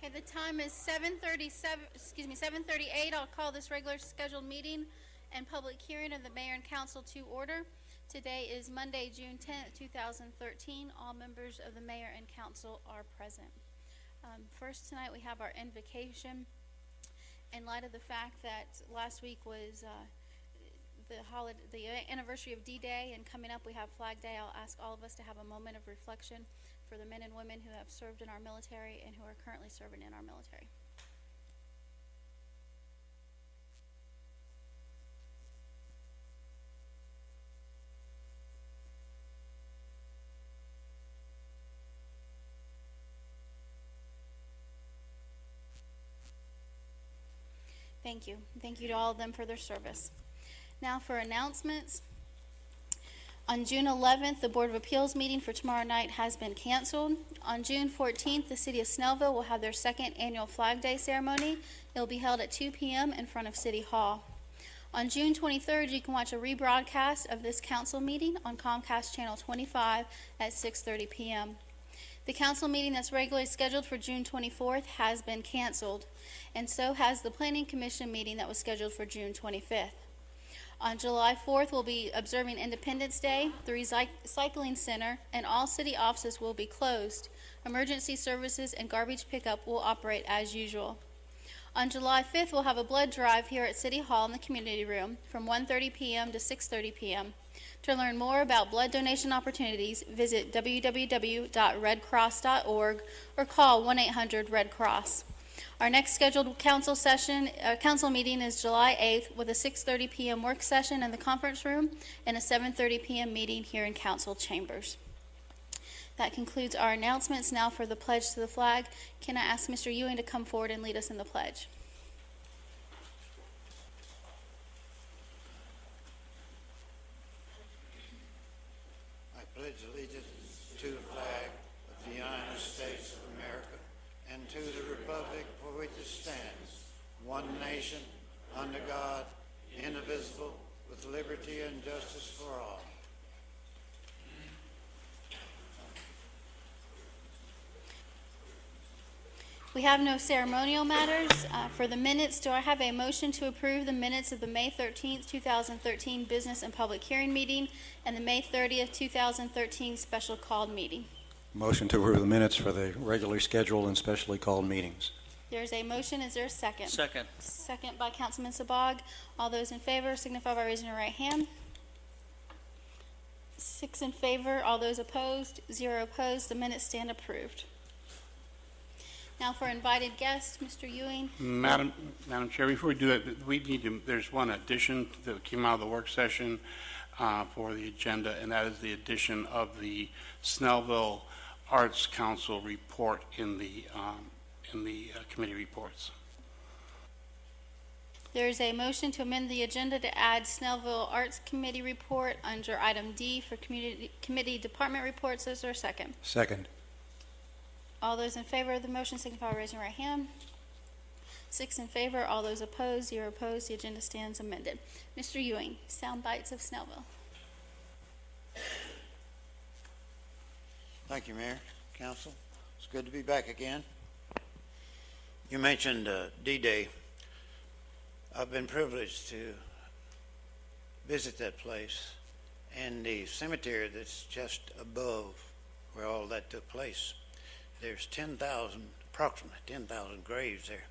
Okay, the time is 7:38. I'll call this regular scheduled meeting and public hearing of the mayor and council to order. Today is Monday, June 10th, 2013. All members of the mayor and council are present. First tonight we have our invocation. In light of the fact that last week was the anniversary of D-Day, and coming up we have Flag Day, I'll ask all of us to have a moment of reflection for the men and women who have served in our military and who are currently serving in our military. Thank you. Thank you to all of them for their service. Now for announcements. On June 11th, the Board of Appeals meeting for tomorrow night has been canceled. On June 14th, the City of Snellville will have their second annual Flag Day ceremony. It will be held at 2 p.m. in front of City Hall. On June 23rd, you can watch a rebroadcast of this council meeting on Comcast Channel 25 at 6:30 p.m. The council meeting that's regularly scheduled for June 24th has been canceled, and so has the Planning Commission meeting that was scheduled for June 25th. On July 4th, we'll be observing Independence Day. The recycling center and all city offices will be closed. Emergency services and garbage pickup will operate as usual. On July 5th, we'll have a blood drive here at City Hall in the community room from 1:30 p.m. to 6:30 p.m. To learn more about blood donation opportunities, visit www.redcross.org or call 1-800-RED-CROSS. Our next scheduled council meeting is July 8th with a 6:30 p.m. work session in the conference room and a 7:30 p.m. meeting here in council chambers. That concludes our announcements. Now for the pledge to the flag. Can I ask Mr. Ewing to come forward and lead us in the pledge? I pledge allegiance to the flag of the United States of America and to the republic for which it stands, one nation, under God, indivisible, with liberty and justice for all. We have no ceremonial matters. For the minutes, do I have a motion to approve the minutes of the May 13th, 2013 Business and Public Hearing Meeting and the May 30th, 2013 Special Called Meeting? Motion to approve the minutes for the regularly scheduled and specially called meetings. There's a motion. Is there a second? Second. Second by Councilman Sabag. All those in favor signify by raising your right hand. 6 in favor. All those opposed? 0 opposed. The minutes stand approved. Now for invited guests, Mr. Ewing. Madam Chair, before we do that, we need to, there's one addition that came out of the work session for the agenda, and that is the addition of the Snellville Arts Council report in the committee reports. There's a motion to amend the agenda to add Snellville Arts Committee report under item D for committee department reports. Is there a second? Second. All those in favor of the motion signify by raising your right hand. 6 in favor. All those opposed? 0 opposed. The agenda stands amended. Mr. Ewing, sound bites of Snellville. Thank you, Mayor, Council. It's good to be back again. You mentioned D-Day. I've been privileged to visit that place and the cemetery that's just above where all that took place. There's approximately 10,000 graves there.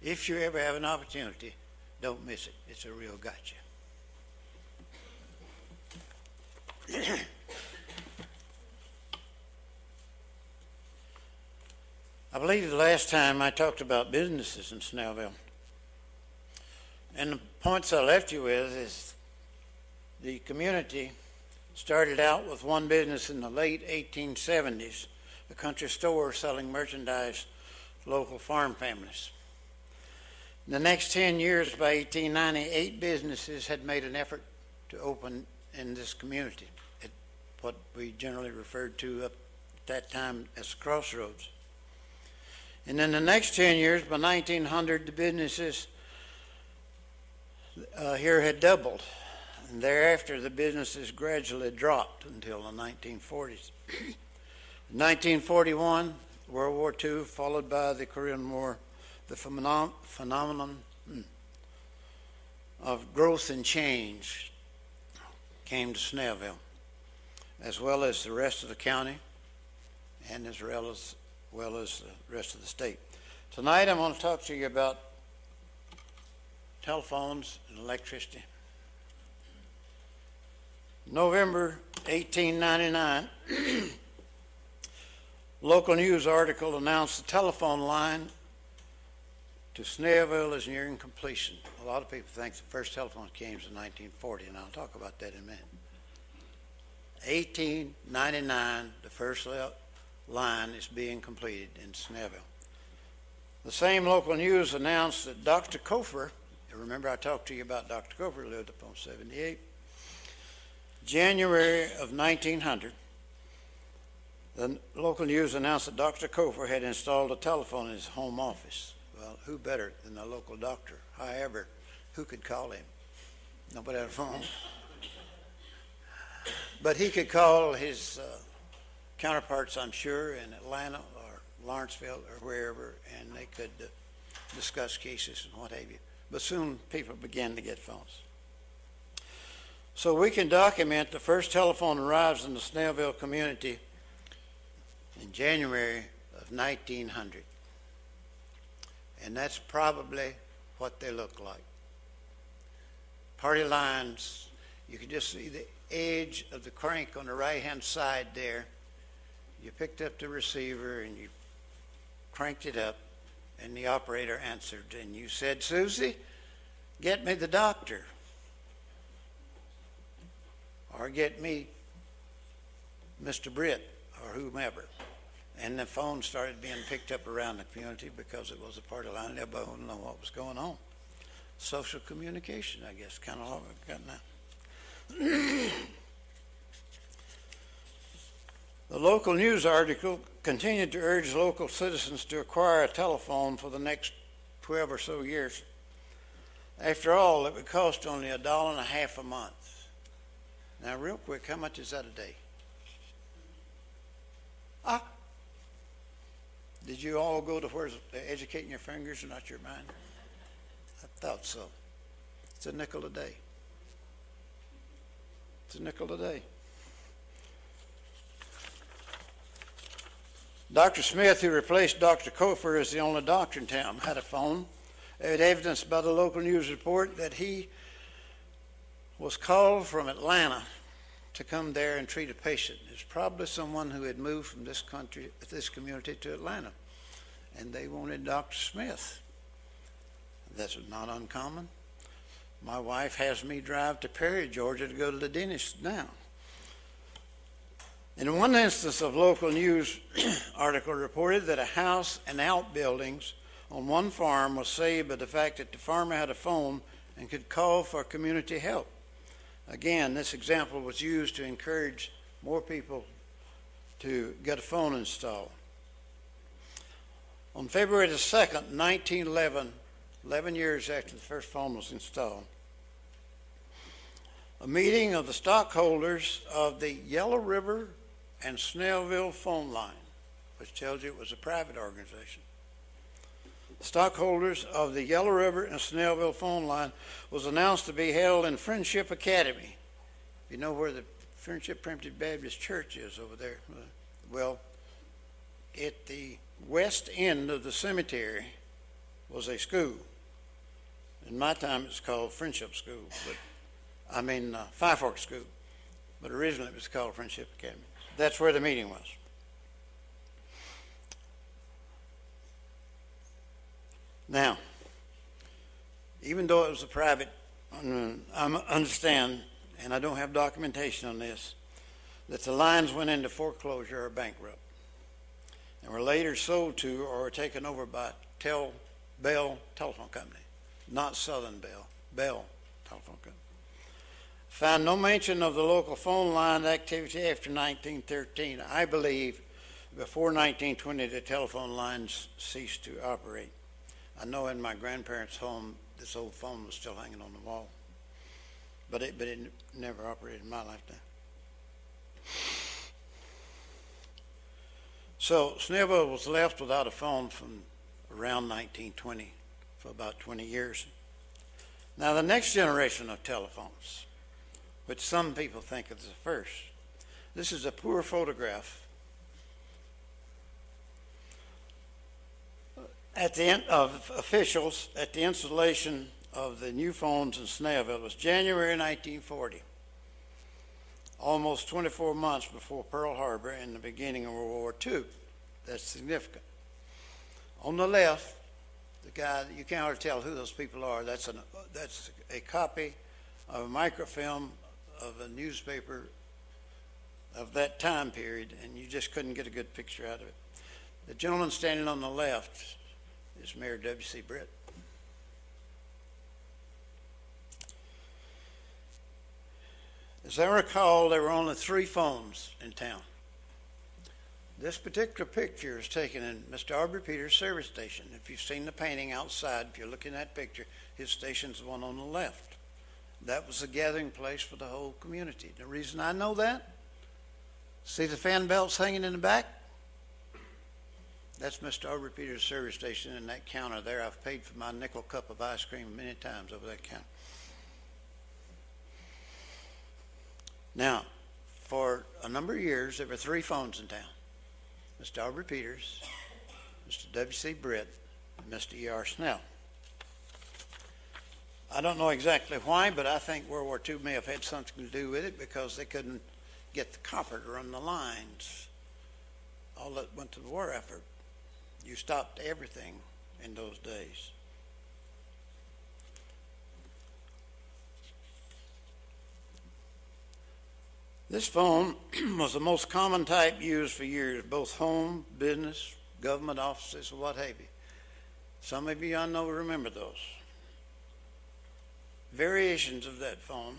If you ever have an opportunity, don't miss it. It's a real gotcha. I believe the last time I talked about businesses in Snellville, and the points I left you with is the community started out with one business in the late 1870s, a country store selling merchandise to local farm families. In the next 10 years, by 1890, 8 businesses had made an effort to open in this community at what we generally referred to up at that time as the Crossroads. And in the next 10 years, by 1900, the businesses here had doubled. And thereafter, the businesses gradually dropped until the 1940s. In 1941, World War II, followed by the Korean War, the phenomenon of growth and change came to Snellville, as well as the rest of the county and as well as the rest of the state. Tonight I'm going to talk to you about telephones and electricity. November 1899, local news article announced the telephone line to Snellville is nearing completion. A lot of people think the first telephone came in 1940, and I'll talk about that in a minute. 1899, the first line is being completed in Snellville. The same local news announced that Dr. Kofer, remember I talked to you about Dr. Kofer, who lived up on 78, January of 1900, the local news announced that Dr. Kofer had installed a telephone in his home office. Well, who better than a local doctor? However, who could call him? Nobody had a phone. But he could call his counterparts, I'm sure, in Atlanta or Lawrenceville or wherever, and they could discuss cases and what have you. But soon people began to get phones. So we can document the first telephone arrives in the Snellville community in January of 1900. And that's probably what they look like. Party lines, you can just see the edge of the crank on the right-hand side there. You picked up the receiver and you cranked it up, and the operator answered, and you said, "Susie, get me the doctor," or "Get me Mr. Britt," or whomever. And the phone started being picked up around the community because it was a party line. Everybody wanted to know what was going on. Social communication, I guess, kind of what we've got now. The local news article continued to urge local citizens to acquire a telephone for the next 12 or so years. After all, it would cost only $1.50 a month. Now, real quick, how much is that a day? Did you all go to where educating your fingers and not your mind? I thought so. It's a nickel a day. It's a nickel a day. Dr. Smith, who replaced Dr. Kofer as the only doctor in town, had a phone. It had evidence by the local news report that he was called from Atlanta to come there and treat a patient. It's probably someone who had moved from this community to Atlanta, and they wanted Dr. Smith. That's not uncommon. My wife has me drive to Perry, Georgia to go to the dentist now. In one instance of local news article reported that a house and outbuildings on one farm was saved by the fact that the farmer had a phone and could call for community help. Again, this example was used to encourage more people to get a phone installed. On February the 2nd, 1911, 11 years after the first phone was installed, a meeting of the stockholders of the Yellow River and Snellville phone line, which tells you it was a private organization. Stockholders of the Yellow River and Snellville phone line was announced to be held in Friendship Academy. You know where the Friendship Primitive Baptist Church is over there? Well, at the west end of the cemetery was a school. In my time, it's called Friendship School, Five Forks School. But originally it was called Friendship Academy. That's where the meeting was. Now, even though it was a private, I understand, and I don't have documentation on this, that the lines went into foreclosure or bankrupt and were later sold to or were taken over by Bell Telephone Company, not Southern Bell, Bell Telephone Company. Found no mention of the local phone line activity after 1913. I believe before 1920 the telephone lines ceased to operate. I know in my grandparents' home this old phone was still hanging on the wall, but it never operated in my lifetime. So Snellville was left without a phone from around 1920 for about 20 years. Now the next generation of telephones, which some people think is the first, this is a poor photograph at the end of officials at the installation of the new phones in Snellville. It was January 1940, almost 24 months before Pearl Harbor and the beginning of World War II. That's significant. On the left, the guy, you can't hardly tell who those people are. That's a copy of a microfilm of a newspaper of that time period, and you just couldn't get a good picture out of it. The gentleman standing on the left is Mayor W.C. Britt. As I recall, there were only 3 phones in town. This particular picture is taken in Mr. Aubrey Peters' service station. If you've seen the painting outside, if you're looking at that picture, his station's the one on the left. That was the gathering place for the whole community. The reason I know that, see the fan belts hanging in the back? That's Mr. Aubrey Peters' service station, and that counter there, I've paid for my nickel cup of ice cream many times over that counter. Now, for a number of years, there were 3 phones in town. Mr. Aubrey Peters, Mr. W.C. Britt, and Mr. E.R. Snell. I don't know exactly why, but I think World War II may have had something to do with it because they couldn't get the copper to run the lines. All that went to the war effort. You stopped everything in those days. This phone was the most common type used for years, both home, business, government offices, or what have you. Some of you I know remember those. Variations of that phone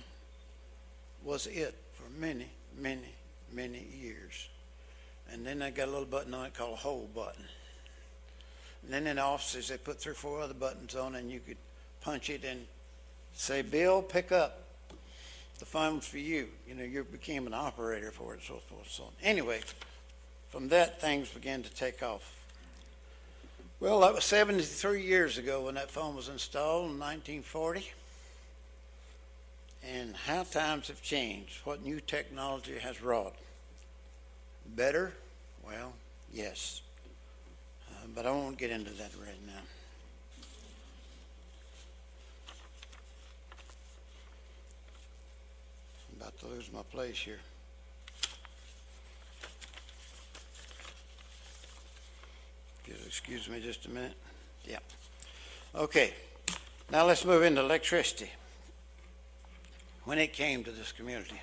was it for many, many, many years. And then they got a little button on it called a hold button. And then in the offices they put 3 or 4 other buttons on, and you could punch it and say, Bill, pick up. The phone's for you. You know, you became an operator for it, so forth, so on. Anyway, from that, things began to take off. Well, that was 73 years ago when that phone was installed in 1940. And how times have changed, what new technology has wrought. Better? Well, yes. But I won't get into that right now. I'm about to lose my place here. If you'll excuse me just a minute. Yeah. Okay. Now let's move into electricity. When it came to this community,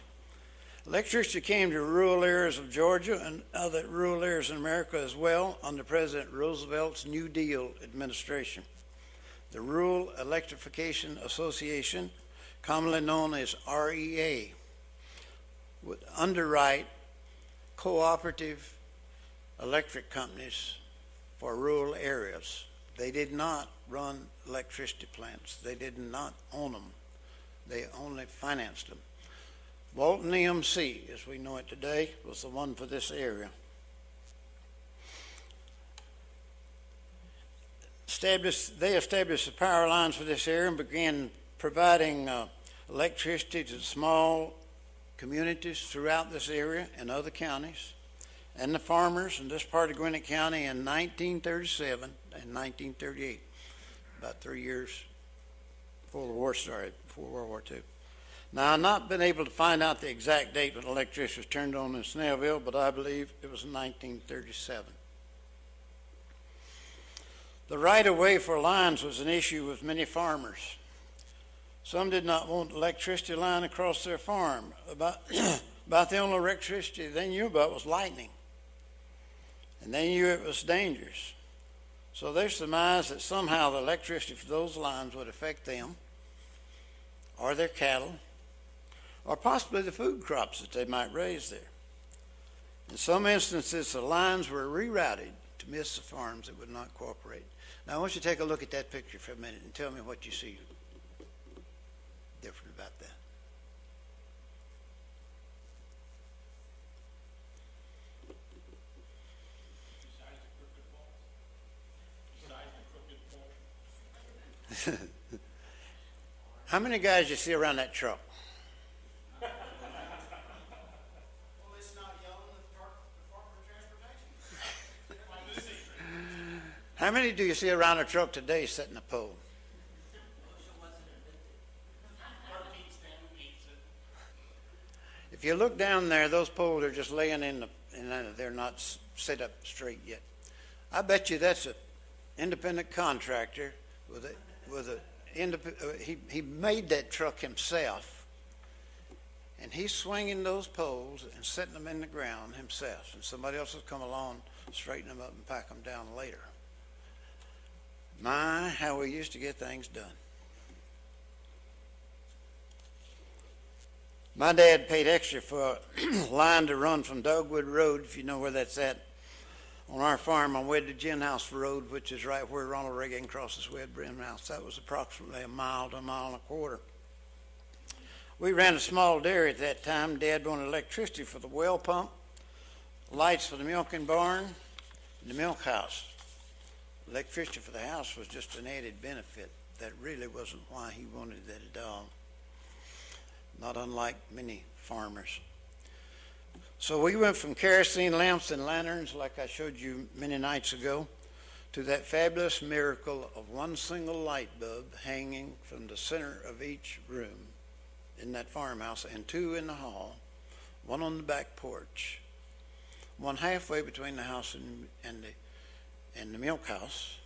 electricity came to rural areas of Georgia and other rural areas in America as well under President Roosevelt's New Deal administration. The Rural Electrification Association, commonly known as REA, would underwrite cooperative electric companies for rural areas. They did not run electricity plants. They did not own them. They only financed them. Walton EMC, as we know it today, was the one for this area. They established the power lines for this area and began providing electricity to small communities throughout this area and other counties, and the farmers in this part of Gwinnett County in 1937 and 1938, about 3 years before the war started, before World War II. Now, I've not been able to find out the exact date when electricity was turned on in Snellville, but I believe it was 1937. The right-of-way for lines was an issue with many farmers. Some did not want electricity line across their farm. About the only electricity they knew about was lightning. And they knew it was dangerous. So they surmised that somehow the electricity for those lines would affect them, or their cattle, or possibly the food crops that they might raise there. In some instances, the lines were rerouted to miss the farms that would not cooperate. Now, I want you to take a look at that picture for a minute and tell me what you see different about that. How many guys you see around that truck? Well, it's not y'all in the Department of Transportation. How many do you see around a truck today setting a pole? If you look down there, those poles are just laying in they're not set up straight yet. I bet you that's an independent contractor he made that truck himself, and he's swinging those poles and setting them in the ground himself, and somebody else will come along, straighten them up and pack them down later. My, how we used to get things done. My dad paid extra for a line to run from Dogwood Road, if you know where that's at, on our farm on Wed to Gin House Road, which is right where Ronald Reagan crosses Wed Brim House. That was approximately a mile to a mile and a quarter. We ran a small dairy at that time. Dad wanted electricity for the well pump, lights for the milking barn, and the milk house. Electricity for the house was just an added benefit. That really wasn't why he wanted that at all. Not unlike many farmers. So we went from kerosene lamps and lanterns, like I showed you many nights ago, to that fabulous miracle of one single light bulb hanging from the center of each room in that farmhouse, and two in the hall, one on the back porch, one halfway between the house and the milk house,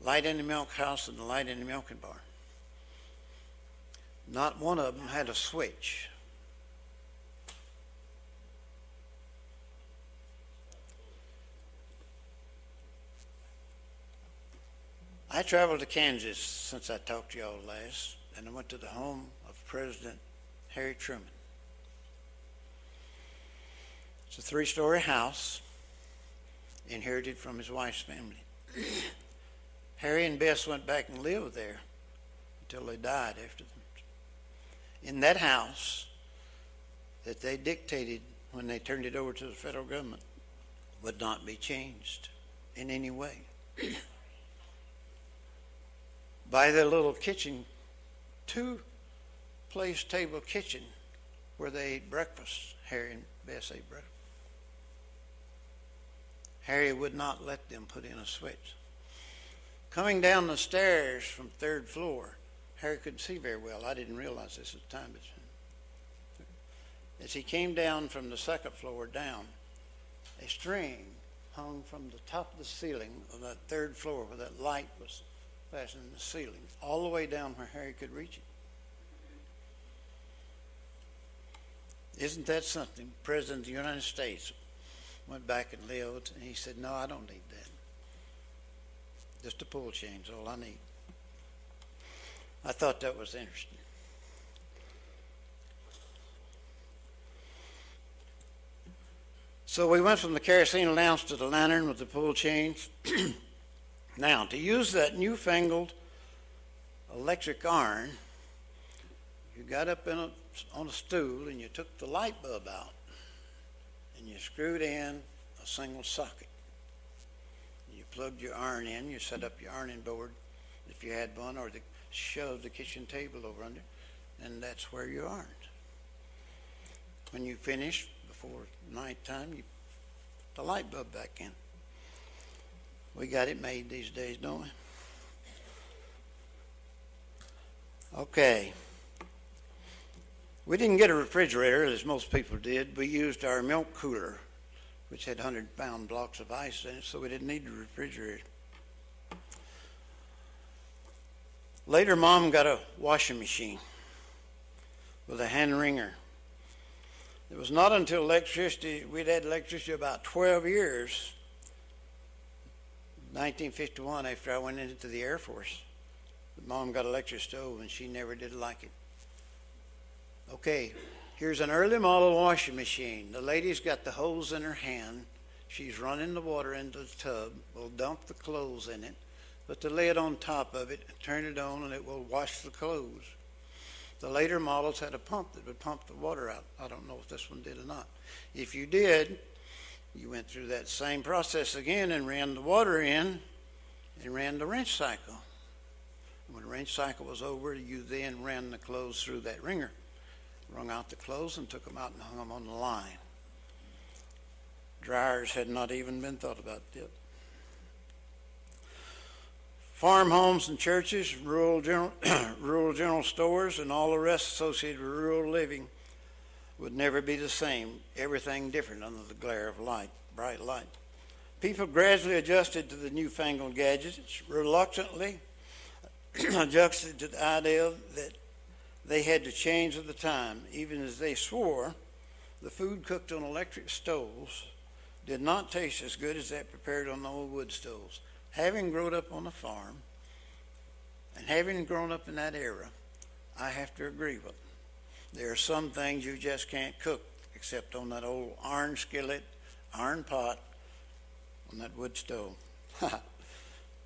light in the milk house and the light in the milking barn. Not one of them had a switch. I traveled to Kansas since I talked to y'all last, and I went to the home of President Harry Truman. It's a 3-story house, inherited from his wife's family. Harry and Bess went back and lived there until they died after them. In that house that they dictated when they turned it over to the federal government would not be changed in any way. By their little kitchen, 2-place table kitchen where they ate breakfast. Harry and Bess ate breakfast. Harry would not let them put in a switch. Coming down the stairs from 3rd floor, Harry couldn't see very well. I didn't realize this at the time. As he came down from the 2nd floor down, a string hung from the top of the ceiling of that 3rd floor where that light was fastened in the ceiling, all the way down where Harry could reach it. Isn't that something? The President of the United States went back and lived, and he said, no, I don't need that. Just a pull chain's all I need. I thought that was interesting. So we went from the kerosene lamps to the lantern with the pull chains. Now, to use that newfangled electric iron, you got up on a stool and you took the light bulb out and you screwed in a single socket. You plugged your iron in, you set up your ironing board if you had one, or shoved the kitchen table over under, and that's where you ironed. When you finished, before nighttime, you put the light bulb back in. We got it made these days, don't we? Okay. We didn't get a refrigerator, as most people did. We used our milk cooler, which had 100-pound blocks of ice in it, so we didn't need a refrigerator. Later, Mom got a washing machine with a hand wringer. It was not until we'd had electricity about 12 years, 1951, after I went into the Air Force, that Mom got an electric stove, and she never did like it. Okay, here's an early model washing machine. The lady's got the hose in her hand. She's running the water into the tub. We'll dump the clothes in it, put the lid on top of it, and turn it on, and it will wash the clothes. The later models had a pump that would pump the water out. I don't know if this one did or not. If you did, you went through that same process again and ran the water in and ran the rinse cycle. When the wrench cycle was over, you then ran the clothes through that wringer, wrung out the clothes and took them out and hung them on the line. Dryers had not even been thought about yet. Farm homes and churches, rural general stores, and all the rest associated with rural living would never be the same. Everything different under the glare of light, bright light. People gradually adjusted to the newfangled gadgets, reluctantly adjusted to the idea that they had to change with the time, even as they swore the food cooked on electric stoves did not taste as good as that prepared on the old wood stoves. Having grown up on a farm and having grown up in that era, I have to agree with them. There are some things you just can't cook except on that old iron skillet, iron pot, on that wood stove.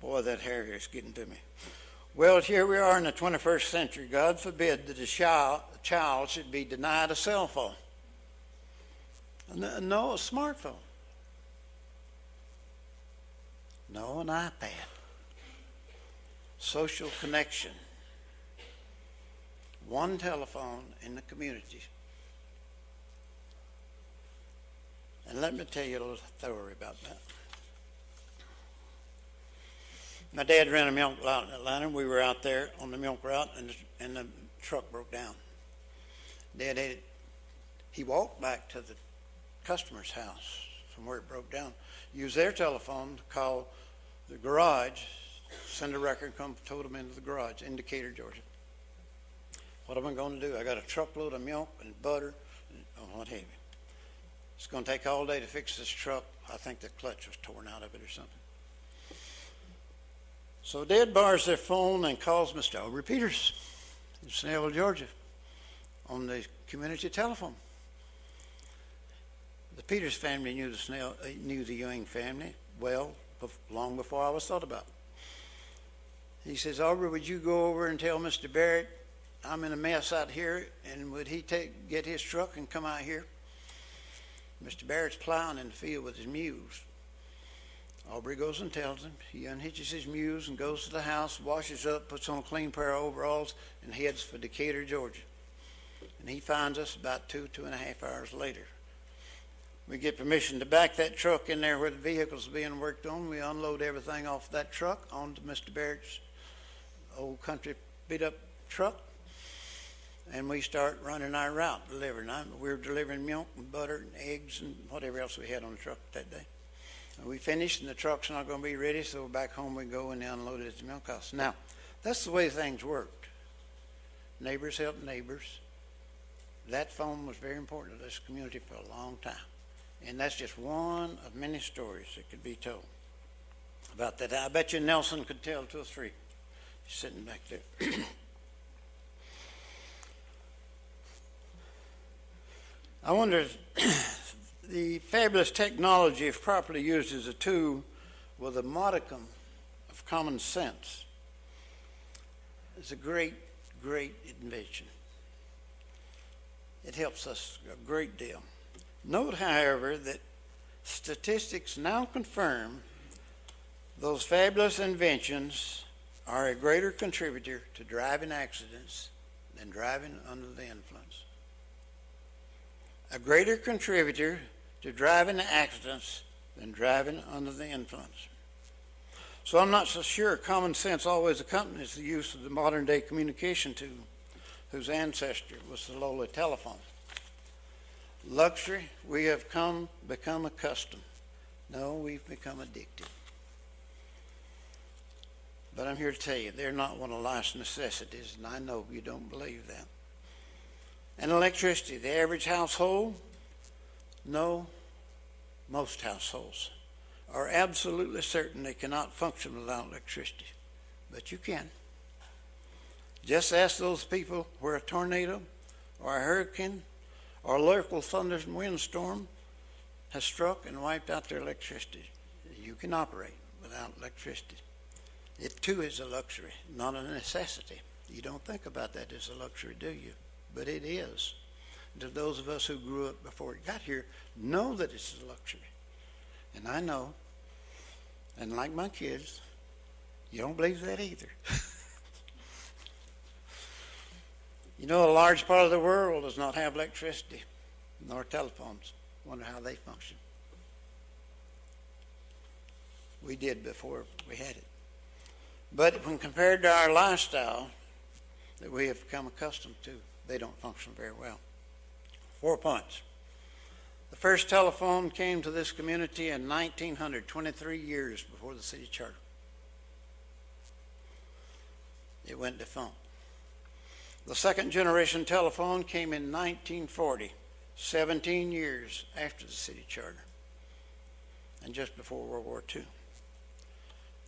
Boy, that hair is getting to me. Well, here we are in the 21st century. God forbid that a child should be denied a cell phone. No, a smartphone. No, an iPad. Social connection. One telephone in the community. And let me tell you a little story about that. My dad ran a milk route in Atlanta. We were out there on the milk route, and the truck broke down. Dad he walked back to the customer's house from where it broke down, used their telephone to call the garage, send a record, come tow them into the garage in Decatur, Georgia. What am I going to do? I got a truckload of milk and butter and what have you. It's going to take all day to fix this truck. I think the clutch was torn out of it or something. So Dad borrows their phone and calls Mr. Aubrey Peters in Snellville, Georgia, on the community telephone. The Peters family knew the Ewing family well, long before I was thought about. He says, Aubrey, would you go over and tell Mr. Barrett I'm in a mess out here, and would he get his truck and come out here? Mr. Barrett's plowing in the field with his mules. Aubrey goes and tells him. He unhitches his mules and goes to the house, washes up, puts on a clean pair of overalls, and heads for Decatur, Georgia. And he finds us about 2.5 hours later. We get permission to back that truck in there where the vehicle's being worked on. We unload everything off that truck onto Mr. Barrett's old country beat-up truck, and we start running our route, delivering. We were delivering milk and butter and eggs and whatever else we had on the truck that day. We finished, and the truck's not going to be ready, so back home we go and they unload it at the milk house. Now, that's the way things worked. Neighbors helped neighbors. That phone was very important to this community for a long time. And that's just one of many stories that could be told about that. I bet you Nelson could tell 2 or 3. He's sitting back there. I wonder if the fabulous technology, if properly used as a tool with a modicum of common sense, is a great, great invention. It helps us a great deal. Note, however, that statistics now confirm those fabulous inventions are a greater contributor to driving accidents than driving under the influence. A greater contributor to driving accidents than driving under the influence. So I'm not so sure common sense always accompanies the use of the modern day communication tool whose ancestor was the lowly telephone. Luxury, we have become accustomed. No, we've become addicted. But I'm here to tell you, they're not one of life's necessities, and I know you don't believe that. And electricity, the average household, no, most households are absolutely certain they cannot function without electricity. But you can. Just ask those people where a tornado or a hurricane or a local thunder and windstorm has struck and wiped out their electricity. You can operate without electricity. It too is a luxury, not a necessity. You don't think about that as a luxury, do you? But it is. To those of us who grew up before it got here, know that it's a luxury. And I know, and like my kids, you don't believe that either. You know, a large part of the world does not have electricity nor telephones. Wonder how they function. We did before we had it. But when compared to our lifestyle that we have become accustomed to, they don't function very well. 4 points. The first telephone came to this community in 1900, 23 years before the city charter. It went defunct. The second generation telephone came in 1940, 17 years after the city charter, and just before World War II.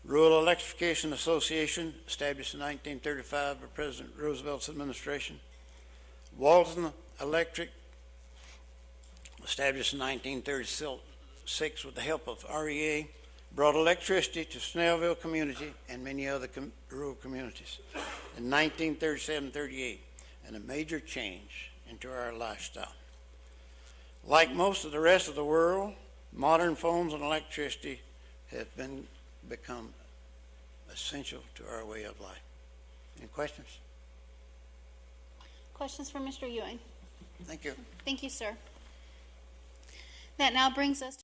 Rural Electrification Association, established in 1935 by President Roosevelt's administration. Walton Electric, established in 1936 with the help of REA, brought electricity to Snellville community and many other rural communities in 1937-38, and a major change into our lifestyle. Like most of the rest of the world, modern phones and electricity have become essential to our way of life. Any questions? Questions for Mr. Ewing? Thank you. Thank you, sir. That now brings us to